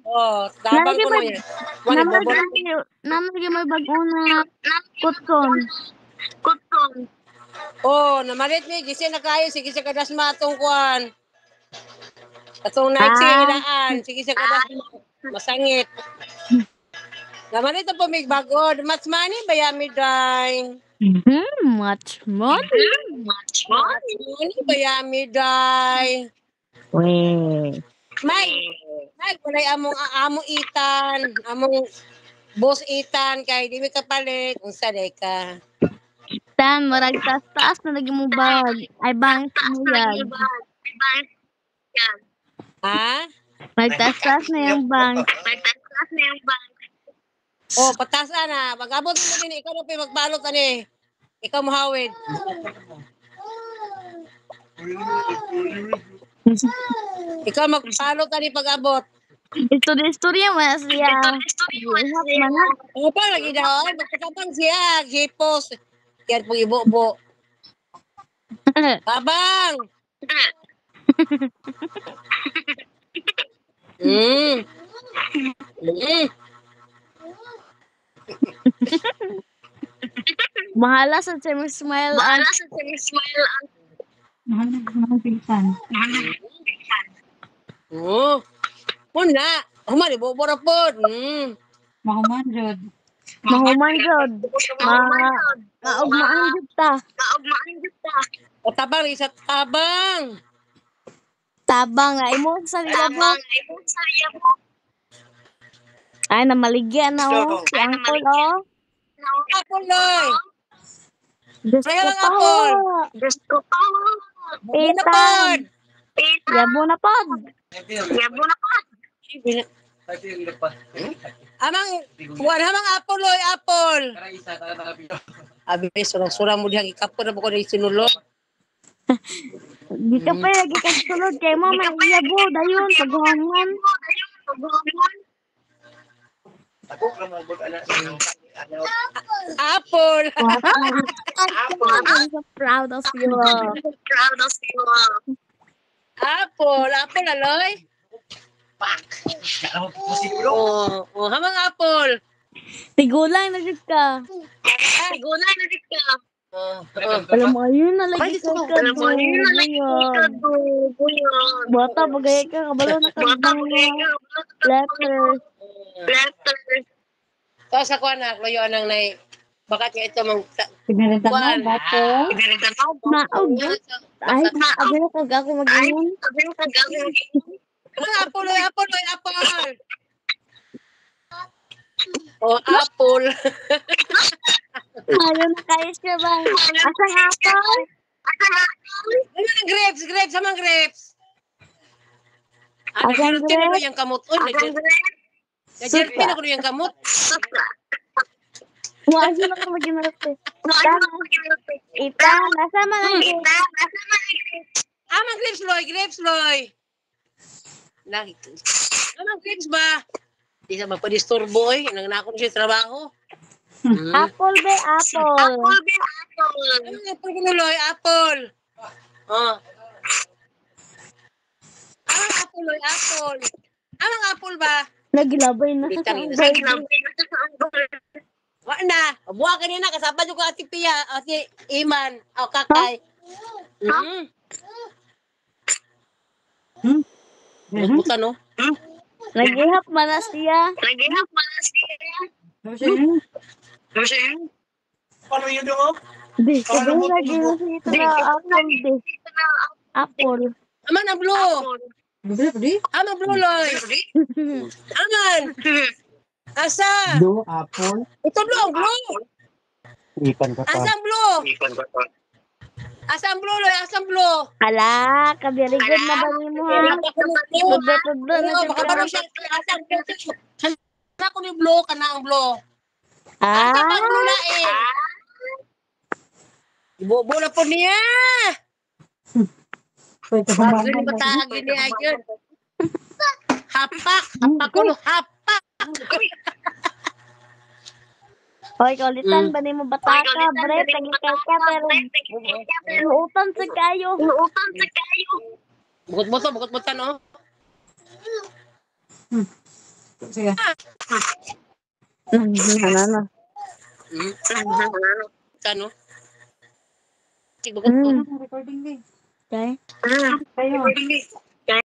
Oh, tabang ko no yan. Wali bobot. Namagi may bagong na kuton. Oh, namalit ni gisi na kayo sige sa kadas matong kuan. Atong Nike ilaan sige sa kadas masangit. Namalit po mig bagod. Much money ba yami day? Much money. Much money ba yami day? Weh. May kulay among itan, among boss itan kay di mi kapalit unsa day ka. Tan marag taas na lagi mo bag. Ay bang muyag. Ha? Magtaas na yung bank. Oh, patasa na. Pag-abot mo din ikaw na pa magbalot ani. Ikaw mohawid. Ikaw magbalot ani pag-abot. Istorya mas siya. Ihap man. O pa lagi daw ay magkatapang siya, gipos. Yan po ibo-bo. Tabang. Mahala sa smile ang Mahal pinsan. Oh. Muna, humali bobo ra pod. Mahuman jud. mahuman jud. Maugmaan jud ta. O tabang isa tabang. Tabang na imo sa mo. Ay namaligya na oh. Si Uncle oh. Apol loy. Diyos Kaya ko lang pa. apol. Buo na pod. Yabo na pod. Amang buwan hamang apol loy apol. Abi surang-surang mo dihang ikapon na ko ni sinulo. Di ka pa lagi kasulod kay mo may yabo dayon paghuman. Apol. I'm so proud of you. Apol aloy. Oh, hamang apol. Tigulang na jud ka. Alam mo yun na lagi ka bata bagay ka kabalo na ka letter. Tapos ako anak, layo anang nay. Bakit nga ito mang Pinarenta mo bato. Maog. Ay, abi na kag ako mag-inom. Mga apol. Oh, apol. Ayaw na kayo siya ba? Asang apple? Ano grapes? Samang grapes. Asang Nag-jerty na grapes? yung kamot. Nag-jerty na ko yung kamot. Wala na ka mag-inarte. Ita, nasa mga Amang grapes, loy. Amang grapes ba? Di sa mapadisturbo eh. Nangnakon siya trabaho. apple be apple. Amang apple ko loy, apple. Oh. Amang apple, loy, apple. Amang apple ba? Naglabay na sa Wa na. Buwa kanina kasama ko ati Pia, ati Iman, o Kakay. Buta no? Naghihap manas siya. Paano yun mo? Di, sabi lagi na siya ito na apple di. Apple. Aman ang blue. Budi? Aman blue loy. Aman. Asa? Do apple. Ito blue. Ikan ka pa. Asang blue? Asang blue? Ala, very good na ba ni mo ha? Tudlo na siya. Baka ba siya asang blue? Sana ko ni blue, kana ang blue. Ah, Asa pa blue na eh. Ibo na po niya. Pwede ka Bagay ni bataag ni ayun. Hapak ko no, hapak. hoy, kaulitan ba ni mo bata ka, bre? Tagikay ka, pero utan sa kayo. Bukot mo to no? Sige. Ano? Kano? Siguro. Mm. Recording din. Okay. Kayo.